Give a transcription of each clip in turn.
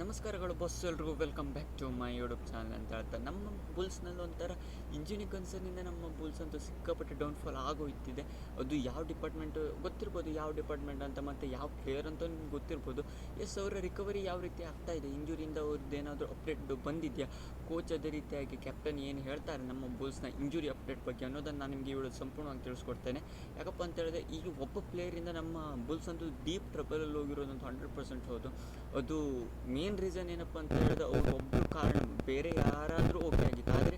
ನಮಸ್ಕಾರಗಳು ಬಾಸ್, ಎಲ್ರಿಗೂ welcome back to my YouTube channel ಅಂತ ಹೇಳ್ತಾ, ನಮ್ಮ ಬುಲ್ಸ್ನಲ್ಲಿ ಒಂಥರ ಇಂಜುರಿ ಕನ್ಸರ್ನಿಂದ ನಮ್ಮ ಬುಲ್ಸ್ ಅಂತೂ ಸಿಕ್ಕಾಪಟ್ಟೆ ಡೌನ್ಫಾಲ್ ಆಗೋಯ್ತಿದೆ. ಅದು ಯಾವ ಡಿಪಾರ್ಟ್ಮೆಂಟು ಗೊತ್ತಿರ್ಬೋದು, ಯಾವ ಡಿಪಾರ್ಟ್ಮೆಂಟ್ ಅಂತ, ಮತ್ತು ಯಾವ ಪ್ಲೇಯರ್ ಅಂತ ನಿಮ್ಗೆ ಗೊತ್ತಿರ್ಬೋದು. ಅವರ ರಿಕವರಿ ಯಾವ ರೀತಿ ಆಗ್ತಾ ಇದೆ, ಇಂಜುರಿಯಿಂದ ಅವ್ರದ್ದು ಏನಾದರೂ ಅಪ್ಡೇಟ್ ಬಂದಿದೆಯಾ, ಕೋಚ್ ಅದೇ ರೀತಿಯಾಗಿ ಕ್ಯಾಪ್ಟನ್ ಏನು ಹೇಳ್ತಾರೆ ನಮ್ಮ ಬುಲ್ಸ್ನ ಇಂಜುರಿ ಅಪ್ಡೇಟ್ ಬಗ್ಗೆ ಅನ್ನೋದನ್ನು ನಾನು ನಿಮಗೆ ಇವಳು ಸಂಪೂರ್ಣವಾಗಿ ತಿಳಿಸ್ಕೊಡ್ತೇನೆ. ಯಾಕಪ್ಪ ಅಂತ ಹೇಳಿದ್ರೆ, ಈಗ ಒಬ್ಬ ಪ್ಲೇಯರಿಂದ ನಮ್ಮ ಬುಲ್ಸ್ ಅಂತೂ ಡೀಪ್ ಟ್ರಬಲಲ್ಲಿ ಹೋಗಿರೋದಂತೂ 100% ಹೌದು. ಅದು ಮೇನ್ ರೀಸನ್ ಏನಪ್ಪ ಅಂತ ಹೇಳಿದ್ರೆ, ಅವ್ರು ಒಬ್ಬರು ಕಾರಣ, ಬೇರೆ ಯಾರಾದರೂ ಓಕೆ ಆಗಿತ್ತು. ಆದರೆ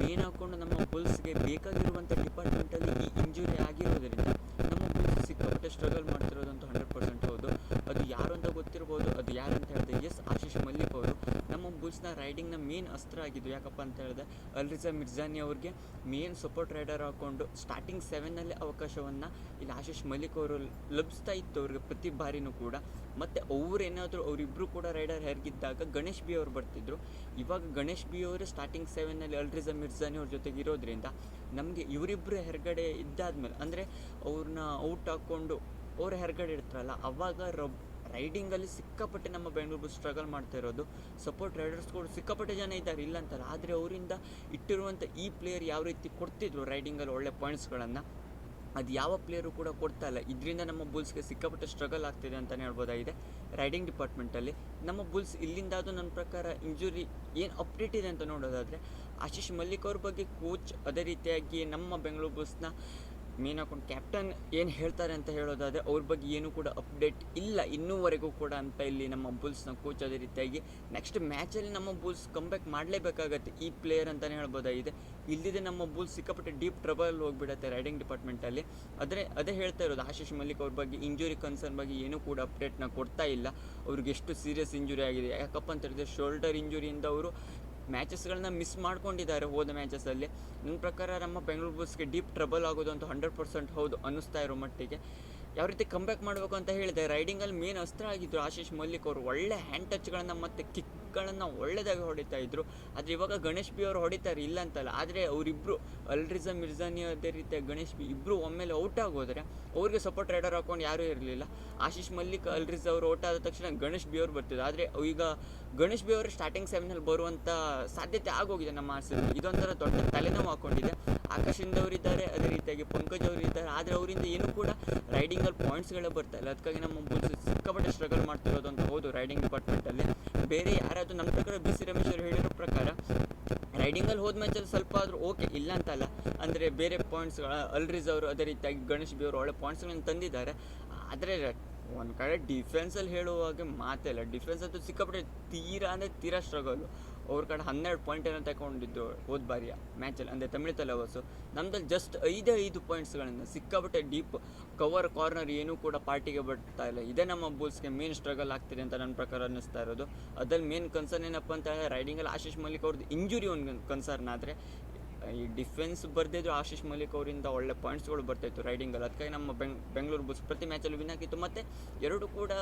ಮೇನ್ ಹಾಕ್ಕೊಂಡು ನಮ್ಮ ಬುಲ್ಸ್ಗೆ ಬೇಕಾಗಿರುವಂಥ ಡಿಪಾರ್ಟ್ಮೆಂಟಲ್ಲಿ ಈ ಇಂಜುರಿ ಆಗಿರೋದ್ರಿಂದ ನಮ್ಮ ಬುಲ್ಸ್ ಸಿಕ್ಕಾಪಟ್ಟೆ ಸ್ಟ್ರಗಲ್ ಮಾಡ್ತಿರೋದಂತೂ 100% ಹೌದು. ಅದು ಯಾರು ಅಂತ ಗೊತ್ತಿರ್ಬೋದು. ಅದು ಯಾರು ಅಂತ ಹೇಳಿದ್ರೆ, ಆಶೀಶ್ ಮಲ್ಲಿಕ್ ಅವರು ನಮ್ಮ ಬುಲ್ಸ್ನ ರೈಡಿಂಗ್ನ ಮೇನ್ ಅಸ್ತ್ರ ಆಗಿದ್ದು. ಯಾಕಪ್ಪ ಅಂತ ಹೇಳಿದ್ರೆ, ಅಲ್ರಿಜಾ ಮಿರ್ಜಾನಿ ಅವ್ರಿಗೆ ಮೇನ್ ಸಪೋರ್ಟ್ ರೈಡರ್ ಹಾಕ್ಕೊಂಡು ಸ್ಟಾರ್ಟಿಂಗ್ 7ನಲ್ಲಿ ಅವಕಾಶವನ್ನು ಇಲ್ಲಿ ಆಶೀಶ್ ಮಲ್ಲಿಕ್ ಅವರು ಲಭಿಸ್ತಾ ಇತ್ತು ಅವ್ರಿಗೆ ಪ್ರತಿ ಬಾರಿನೂ ಕೂಡ. ಮತ್ತು ಅವರೇನಾದರೂ ಅವರಿಬ್ಬರು ಕೂಡ ರೈಡರ್ ಹೇಗಿದ್ದಾಗ ಗಣೇಶ್ ಬಿ ಅವರು ಬರ್ತಿದ್ರು. ಇವಾಗ ಗಣೇಶ್ ಬಿ ಅವರು ಸ್ಟಾರ್ಟಿಂಗ್ 7ನಲ್ಲಿ ಅಲ್ರಿಜಾ ಮಿರ್ಜಾನಿ ಅವ್ರ ಜೊತೆಗೆ ಇರೋದ್ರಿಂದ ನಮಗೆ ಇವರಿಬ್ಬರು ಹೆರ್ಗಡೆ ಇದ್ದಾದ್ಮೇಲೆ, ಅಂದರೆ ಅವ್ರನ್ನ ಔಟ್ ಹಾಕ್ಕೊಂಡು ಅವ್ರ ಹೆರ್ಗಡೆ ಇರ್ತಾರಲ್ಲ, ಅವಾಗ ರೈಡಿಂಗಲ್ಲಿ ಸಿಕ್ಕಾಪಟ್ಟೆ ನಮ್ಮ ಬೆಂಗಳೂರು ಸ್ಟ್ರಗಲ್ ಮಾಡ್ತಾ ಇರೋದು. ಸಪೋರ್ಟ್ ರೈಡರ್ಸ್ಗಳು ಸಿಕ್ಕಾಪಟ್ಟೆ ಜನ ಇದ್ದಾರೆ, ಇಲ್ಲ ಅಂತಲ್ಲ. ಆದರೆ ಅವರಿಂದ ಇಟ್ಟಿರುವಂಥ ಈ ಪ್ಲೇಯರ್ ಯಾವ ರೀತಿ ಕೊಡ್ತಿದ್ರು ರೈಡಿಂಗಲ್ಲಿ ಒಳ್ಳೆ ಪಾಯಿಂಟ್ಸ್ಗಳನ್ನು, ಅದು ಯಾವ ಪ್ಲೇಯರು ಕೂಡ ಕೊಡ್ತಾ ಇಲ್ಲ. ಇದರಿಂದ ನಮ್ಮ ಬುಲ್ಸ್ಗೆ ಸಿಕ್ಕಾಪಟ್ಟೆ ಸ್ಟ್ರಗಲ್ ಆಗ್ತಿದೆ ಅಂತಲೇ ಹೇಳ್ಬೋದಾಗಿದೆ ರೈಡಿಂಗ್ ಡಿಪಾರ್ಟ್ಮೆಂಟಲ್ಲಿ. ನಮ್ಮ ಬುಲ್ಸ್ ಇಲ್ಲಿಂದ ಅದು ನನ್ನ ಪ್ರಕಾರ ಇಂಜುರಿ ಏನು ಅಪ್ಡೇಟ್ ಇದೆ ಅಂತ ನೋಡೋದಾದರೆ, ಆಶೀಶ್ ಮಲ್ಲಿಕ್ ಅವ್ರ ಬಗ್ಗೆ ಕೋಚ್, ಅದೇ ರೀತಿಯಾಗಿ ನಮ್ಮ ಬೆಂಗಳೂರು ಬುಲ್ಸ್ನ ಮೇನ್ ಹಾಕೊಂಡು ಕ್ಯಾಪ್ಟನ್ ಏನು ಹೇಳ್ತಾರೆ ಅಂತ ಹೇಳೋದಾದರೆ, ಅವ್ರ ಬಗ್ಗೆ ಏನೂ ಕೂಡ ಅಪ್ಡೇಟ್ ಇಲ್ಲ ಇನ್ನೂವರೆಗೂ ಕೂಡ ಅಂತ ಇಲ್ಲಿ ನಮ್ಮ ಬುಲ್ಸ್ನ ಕೋಚ್. ಅದೇ ರೀತಿಯಾಗಿ ನೆಕ್ಸ್ಟ್ ಮ್ಯಾಚಲ್ಲಿ ನಮ್ಮ ಬುಲ್ಸ್ ಕಂಬ್ಯಾಕ್ ಮಾಡಲೇಬೇಕಾಗತ್ತೆ ಈ ಪ್ಲೇಯರ್ ಅಂತಲೇ ಹೇಳ್ಬೋದಾಗಿದೆ. ಇಲ್ಲದಿದ್ದರೆ ನಮ್ಮ ಬುಲ್ಸ್ ಸಿಕ್ಕಾಪಟ್ಟೆ ಡೀಪ್ ಟ್ರಬಲ್ ಹೋಗಿಬಿಡುತ್ತೆ ರೈಡಿಂಗ್ ಡಿಪಾರ್ಟ್ಮೆಂಟಲ್ಲಿ. ಅದೇ ಹೇಳ್ತಾ ಇರೋದು, ಆಶೀಶ್ ಮಲ್ಲಿಕ್ ಅವ್ರ ಬಗ್ಗೆ ಇಂಜುರಿ ಕನ್ಸರ್ನ್ ಬಗ್ಗೆ ಏನೂ ಕೂಡ ಅಪ್ಡೇಟ್ನ ಕೊಡ್ತಾ ಇಲ್ಲ. ಅವ್ರಿಗೆ ಎಷ್ಟು ಸೀರಿಯಸ್ ಇಂಜುರಿ ಆಗಿದೆ, ಯಾಕಪ್ಪ ಅಂತ ಹೇಳಿದ್ರೆ ಶೋಲ್ಡರ್ ಇಂಜುರಿಯಿಂದ ಅವರು ಮ್ಯಾಚಸ್ಗಳನ್ನ ಮಿಸ್ ಮಾಡ್ಕೊಂಡಿದ್ದಾರೆ ಹೋದ ಮ್ಯಾಚಸಲ್ಲಿ. ನನ್ನ ಪ್ರಕಾರ ನಮ್ಮ ಬೆಂಗಳೂರು ಬುಲ್ಸ್ಗೆ ಡೀಪ್ ಟ್ರಬಲ್ ಆಗೋದು ಅಂತ 100% ಹೌದು ಅನ್ನಿಸ್ತಾ ಇರೋ ಮಟ್ಟಿಗೆ. ಯಾವ ರೀತಿ ಕಂಬ್ಯಾಕ್ ಮಾಡಬೇಕು ಅಂತ ಹೇಳಿದೆ, ರೈಡಿಂಗಲ್ಲಿ ಮೇನ್ ಅಸ್ತ್ರ ಆಗಿದ್ದರು ಆಶೀಶ್ ಮಲ್ಲಿಕ್ ಅವರು. ಒಳ್ಳೆ ಹ್ಯಾಂಡ್ ಟಚ್ಗಳನ್ನು ಮತ್ತು ಕಿಕ್ಗಳನ್ನು ಒಳ್ಳೆಯದಾಗಿ ಹೊಡಿತಾ ಇದ್ದರು. ಆದರೆ ಇವಾಗ ಗಣೇಶ್ ಬಿ ಅವರು ಹೊಡಿತಾರೆ, ಇಲ್ಲ ಅಂತಲ್ಲ. ಆದರೆ ಅವರಿಬ್ಬರು ಅಲ್ರಿಜಾ ಮಿರ್ಜಾನಿ ಅದೇ ರೀತಿಯಾಗಿ ಗಣೇಶ್ ಬಿ ಇಬ್ಬರು ಒಮ್ಮೆಲೆ ಔಟ್ ಆಗೋದ್ರೆ ಅವ್ರಿಗೆ ಸಪೋರ್ಟ್ ರೈಡರ್ ಹಾಕೊಂಡು ಯಾರೂ ಇರಲಿಲ್ಲ. ಆಶೀಶ್ ಮಲ್ಲಿಕ್ ಅಲ್ರಿಜಾ ಅವರು ಔಟ್ ಆದ ತಕ್ಷಣ ಗಣೇಶ್ ಬಿ ಅವರು ಬರ್ತಿದ್ರು. ಆದರೆ ಈಗ ಗಣೇಶ್ ಬಿ ಅವರು ಸ್ಟಾರ್ಟಿಂಗ್ 7ನಲ್ಲಿ ಬರುವಂಥ ಸಾಧ್ಯತೆ ಆಗೋಗಿದೆ ನಮ್ಮ ಆರ್ಸಿಬಿ. ಇದೊಂಥರ ದೊಡ್ಡ ತಲೆನೋವು ಹಾಕ್ಕೊಂಡಿದೆ. ಆಕಾಶಿಂದ ಅವರಿದ್ದಾರೆ, ಅದೇ ರೀತಿಯಾಗಿ ಪಂಕಜ್ ಅವರು ಇದ್ದಾರೆ. ಆದರೆ ಅವರಿಂದ ಏನೂ ಕೂಡ ರೈಡಿಂಗಲ್ಲಿ ಪಾಯಿಂಟ್ಸ್ಗಳೇ ಬರ್ತಾ ಇಲ್ಲ. ಅದಕ್ಕಾಗಿ ನಮ್ಮ ಬುಲ್ಸ್ ಸಿಕ್ಕಾಪಟ್ಟೆ ಸ್ಟ್ರಗಲ್ ಮಾಡ್ತಿರೋದು ಅಂತ ಹೌದು ರೈಡಿಂಗ್ ಡಿಪಾರ್ಟ್ಮೆಂಟಲ್ಲಿ. ಬೇರೆ ಯಾರಾದರೂ ನಮ್ಮ ಪ್ರಕಾರ ಬಿ ಸಿ ರಮೇಶ್ ಅವರು ಹೇಳಿರೋ ಪ್ರಕಾರ ರೈಡಿಂಗಲ್ಲಿ ಹೋದ ಮ್ಯಾಚಲ್ಲಿ ಸ್ವಲ್ಪ ಆದರೂ ಓಕೆ, ಇಲ್ಲ ಅಂತಲ್ಲ. ಅಂದರೆ ಬೇರೆ ಪಾಯಿಂಟ್ಸ್ಗಳ ಅಲ್ರಿಜ್ ಅವರು ಅದೇ ರೀತಿಯಾಗಿ ಗಣೇಶ್ ಬಿ ಅವರು ಒಳ್ಳೆ ಪಾಯಿಂಟ್ಸ್ಗಳನ್ನು ತಂದಿದ್ದಾರೆ. ಆದರೆ ಒಂದು ಕಡೆ ಡಿಫೆನ್ಸಲ್ಲಿ ಹೇಳುವಾಗೆ ಮಾತೇ ಇಲ್ಲ. ಡಿಫೆನ್ಸ್ ಅಂತೂ ಸಿಕ್ಕಾಪಟ್ಟೆ ತೀರಾ ಸ್ಟ್ರಗಲು. ಅವ್ರ ಕಡೆ 12 ಪಾಯಿಂಟ್ ಏನೋ ತಗೊಂಡಿದ್ದು ಹೋದ ಬಾರಿಯ ಮ್ಯಾಚಲ್ಲಿ, ಅಂದರೆ ತಮಿಳ್ ತಲವಾಸು. ನಮ್ಮದಲ್ಲಿ ಜಸ್ಟ್ 5 ಪಾಯಿಂಟ್ಸ್ಗಳನ್ನು ಸಿಕ್ಕಾಪಟ್ಟೆ ಡೀಪ್ ಕವರ್ ಕಾರ್ನರ್ ಏನೂ ಕೂಡ ಪಾರ್ಟಿಗೆ ಬರ್ತಾ ಇಲ್ಲ. ಇದೇ ನಮ್ಮ ಬುಲ್ಸ್ಗೆ ಮೇನ್ ಸ್ಟ್ರಗಲ್ ಆಗ್ತಿದೆ ಅಂತ ನನ್ನ ಪ್ರಕಾರ ಅನ್ನಿಸ್ತಾ ಇರೋದು. ಅದ್ರಲ್ಲಿ ಮೇನ್ ಕನ್ಸರ್ನ್ ಏನಪ್ಪ ಅಂತ ಹೇಳಿದ್ರೆ, ರೈಡಿಂಗಲ್ಲಿ ಆಶೀಶ್ ಮಲ್ಲಿಕ್ ಅವ್ರದ್ದು ಇಂಜುರಿ ಒಂದು ಕನ್ಸರ್ನ್. ಆದರೆ ಈ ಡಿಫೆನ್ಸ್ ಬರ್ದಿದ್ರು ಆಶೀಶ್ ಮಲ್ಲಿಕ್ ಅವರಿಂದ ಒಳ್ಳೆ ಪಾಯಿಂಟ್ಸ್ಗಳು ಬರ್ತಾಯಿತ್ತು ರೈಡಿಂಗಲ್ಲಿ. ಅದಕ್ಕಾಗಿ ನಮ್ಮ ಬೆಂಗಳೂರು ಬುಲ್ಸ್ ಪ್ರತಿ ಮ್ಯಾಚಲ್ಲಿ ವಿನ್ ಆಗಿತ್ತು. ಮತ್ತು ಎರಡು ಕೂಡ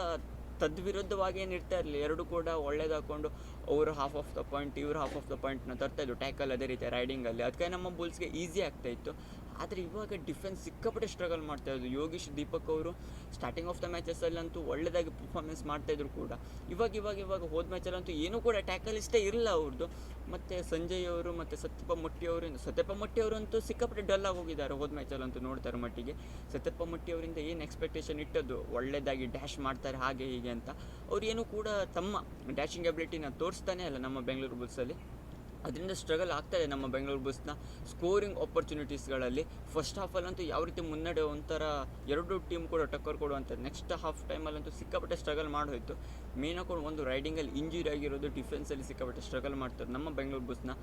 ತದ್ವಿರುದ್ಧವಾಗಿ ಏನು ಇರ್ತಾ ಇರಲಿಲ್ಲ. ಎರಡು ಕೂಡ ಒಳ್ಳೇದು ಹಾಕ್ಕೊಂಡು ಅವರು ಹಾಫ್ ಆಫ್ ದ ಪಾಯಿಂಟ್, ಇವರು ಹಾಫ್ ಆಫ್ ದ ಪಾಯಿಂಟ್ನ ತರ್ತಾಯಿದ್ರು ಟ್ಯಾಕಲ್ ಅದೇ ರೀತಿ ರೈಡಿಂಗಲ್ಲಿ. ಅದಕ್ಕಾಗಿ ನಮ್ಮ ಬುಲ್ಸ್ಗೆ ಈಸಿ ಆಗ್ತಾಯಿತ್ತು. ಆದರೆ ಇವಾಗ ಡಿಫೆನ್ಸ್ ಸಿಕ್ಕಾಪಟ್ಟೆ ಸ್ಟ್ರಗಲ್ ಮಾಡ್ತಾಯಿದ್ರು. ಯೋಗೀಶ್ ದೀಪಕ್ ಅವರು ಸ್ಟಾರ್ಟಿಂಗ್ ಆಫ್ ದ ಮ್ಯಾಚಸ್ಸಲ್ಲಂತೂ ಒಳ್ಳೆಯದಾಗಿ ಪರ್ಫಾರ್ಮೆನ್ಸ್ ಮಾಡ್ತಾಯಿದ್ರು ಕೂಡ. ಇವಾಗ ಹೋದ ಮ್ಯಾಚಲ್ಲಂತೂ ಏನೂ ಕೂಡ ಟ್ಯಾಕಲಿಸ್ಟೇ ಇರಲ್ಲ ಅವ್ರದ್ದು. ಮತ್ತು ಸಂಜಯ್ ಅವರು ಮತ್ತು ಸತ್ಯಪ್ಪ ಮೊಟ್ಟಿ ಅವರಂತೂ ಸಿಕ್ಕಾಪಟ್ಟೆ ಡಲ್ ಆಗಿ ಹೋಗಿದ್ದಾರೆ ಹೋದ ಮ್ಯಾಚಲ್ಲಂತೂ ನೋಡ್ತಾರೆ ಮಟ್ಟಿಗೆ. ಸತ್ಯಪ್ಪ ಮೊಟ್ಟಿ ಅವರಿಂದ ಏನು ಎಕ್ಸ್ಪೆಕ್ಟೇಷನ್ ಇಟ್ಟದ್ದು, ಒಳ್ಳೆಯದಾಗಿ ಡ್ಯಾಶ್ ಮಾಡ್ತಾರೆ ಹಾಗೆ ಹೀಗೆ ಅಂತ, ಅವ್ರು ಏನೂ ಕೂಡ ತಮ್ಮ ಡ್ಯಾಶಿಂಗ್ ಎಬಿಲಿಟಿನ ತೋರಿಸ್ತಾನೆ ಅಲ್ಲ ನಮ್ಮ ಬೆಂಗಳೂರು ಬುಲ್ಸಲ್ಲಿ. ಅದರಿಂದ ಸ್ಟ್ರಗಲ್ ಆಗ್ತಾಯಿದೆ ನಮ್ಮ ಬೆಂಗಳೂರು ಬುಲ್ಸ್ನ ಸ್ಕೋರಿಂಗ್ ಆಪರ್ಚುನಿಟೀಸ್ಗಳಲ್ಲಿ. ಫಸ್ಟ್ ಹಾಫಲ್ಲಂತೂ ಯಾವ ರೀತಿ ಮುನ್ನಡೆ, ಒಂಥರ ಎರಡು ಟೀಮ್ ಕೂಡ ಟಕ್ಕರ್ ಕೊಡುವಂಥದ್ದು. ನೆಕ್ಸ್ಟ್ ಹಾಫ್ ಟೈಮಲ್ಲಂತೂ ಸಿಕ್ಕಾಪಟ್ಟೆ ಸ್ಟ್ರಗಲ್ ಮಾಡೋಯ್ತು. ಮೇನ್ ಹಾಕೊಂಡು ಒಂದು ರೈಡಿಂಗಲ್ಲಿ ಇಂಜುರಿ ಆಗಿರೋದು, ಡಿಫೆನ್ಸಲ್ಲಿ ಸಿಕ್ಕಾಪಟ್ಟೆ ಸ್ಟ್ರಗಲ್ ಮಾಡ್ತಾರೆ ನಮ್ಮ ಬೆಂಗಳೂರು ಬುಲ್ಸ್ನ.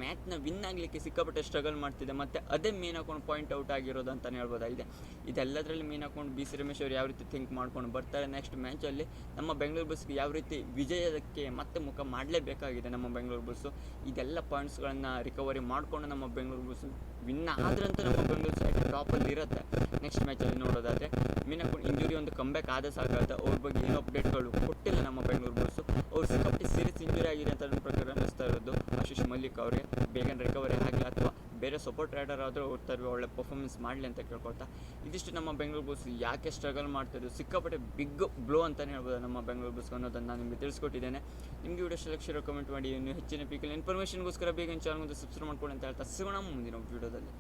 ಮ್ಯಾಚ್ನ ವಿನ್ ಆಗಲಿಕ್ಕೆ ಸಿಕ್ಕಾಪಟ್ಟೆ ಸ್ಟ್ರಗಲ್ ಮಾಡ್ತಿದೆ. ಮತ್ತು ಅದೇ ಮೇನ್ ಹಾಕೊಂಡು ಪಾಯಿಂಟ್ ಔಟ್ ಆಗಿರೋದು ಅಂತಲೇ ಹೇಳ್ಬೋದಾಗಿದೆ. ಇದೆಲ್ಲದರಲ್ಲಿ ಮೇನ್ ಹಾಕೊಂಡು ಬಿ ಸಿ ರಮೇಶ್ ಅವರು ಯಾವ ರೀತಿ ಥಿಂಕ್ ಮಾಡ್ಕೊಂಡು ಬರ್ತಾರೆ ನೆಕ್ಸ್ಟ್ ಮ್ಯಾಚಲ್ಲಿ, ನಮ್ಮ ಬೆಂಗಳೂರು ಬುಲ್ಸ್ಗೆ ಯಾವ ರೀತಿ ವಿಜಯಕ್ಕೆ ಮತ್ತೆ ಮುಖ ಮಾಡಲೇಬೇಕಾಗಿದೆ ನಮ್ಮ ಬೆಂಗಳೂರು ಬುಲ್ಸು. ಇದೆಲ್ಲ ಪಾಯಿಂಟ್ಸ್ಗಳನ್ನು ರಿಕವರಿ ಮಾಡಿಕೊಂಡು ನಮ್ಮ ಬೆಂಗಳೂರು ಬುಲ್ಸ್ ವಿನ್ ಆದ್ರಂತೂ ನಮ್ಮ ಬೆಂಗಳೂರು ಸೈಡ್ ಟಾಪಲ್ಲಿ ಇರುತ್ತೆ ನೆಕ್ಸ್ಟ್ ಮ್ಯಾಚಲ್ಲಿ ನೋಡೋದಾದರೆ. ಮೇನ್ ಹಾಕೊಂಡು ಇಂಜುರಿ ಒಂದು ಕಂಬ್ಯಾಕ್ ಆದ ಸಾಕಾಗುತ್ತೆ. ಅವ್ರ ಬಗ್ಗೆ ಏನೋ ಅಪ್ಡೇಟ್ಗಳು ಕೊಟ್ಟಿಲ್ಲ ನಮ್ಮ ಬೆಂಗಳೂರು ಬುಲ್ಸು. ಅವ್ರು ಸಿಕ್ಕಾಪಟ್ಟೆ ಸೀರಿಯಸ್ ಇಂಜುರಿ ಆಗಿದೆ ಅಂತ ನನ್ನ ಪ್ರಕಾರ ಅನ್ನಿಸ್ತಾ ಇರೋದು ಆಶೀಶ್ ಮಲ್ಲಿಕ್ ಅವರಿಗೆ. ಬೇಗನೆ ರಿಕವರಿ ಆಗಲಿ ಅಥವಾ ಬೇರೆ ಸಪೋರ್ಟ್ ರೈಡರ್ ಆದರೂ ಓಡ್ತಾರೆ, ಒಳ್ಳೆ ಪರ್ಫಾರ್ಮೆನ್ಸ್ ಮಾಡಲಿ ಅಂತ ಕೇಳ್ಕೊಳ್ತಾ, ಇದಿಷ್ಟು ನಮ್ಮ ಬೆಂಗಳೂರು ಬುಲ್ಸ್ ಯಾಕೆ ಸ್ಟ್ರಗಲ್ ಮಾಡ್ತಾಯಿದ್ದು, ಸಿಕ್ಕಾಪಟ್ಟೆ ಬಿಗ್ ಬ್ಲೋ ಅಂತಲೇ ಹೇಳ್ಬೋದು ನಮ್ಮ ಬೆಂಗಳೂರು ಬುಲ್ಸ್ ಅನ್ನೋದನ್ನು ನಾನು ನಿಮಗೆ ತಿಳಿಸ್ಕೊಟ್ಟಿದ್ದೇನೆ. ನಿಮಗೆ ವಿಡಿಯೋ ಸೆಲೆಕ್ಷನ್ ಕಮೆಂಟ್ ಮಾಡಿ, ಇನ್ನೂ ಹೆಚ್ಚಿನ ಪೀಕಲ್ ಇನ್ಫಾರ್ಮೇಷನ್ಗೋಸ್ಕರ ಬೇಗ ಚಾನಲ್ ಸಬ್ಸ್ಕ್ರೈಬ್ ಮಾಡ್ಕೊಳ್ಳಿ ಅಂತ ಹೇಳ್ತಾ ಸಿಗೋಣ ಮುಂದಿನ ವಿಡಿಯೋದಲ್ಲಿ.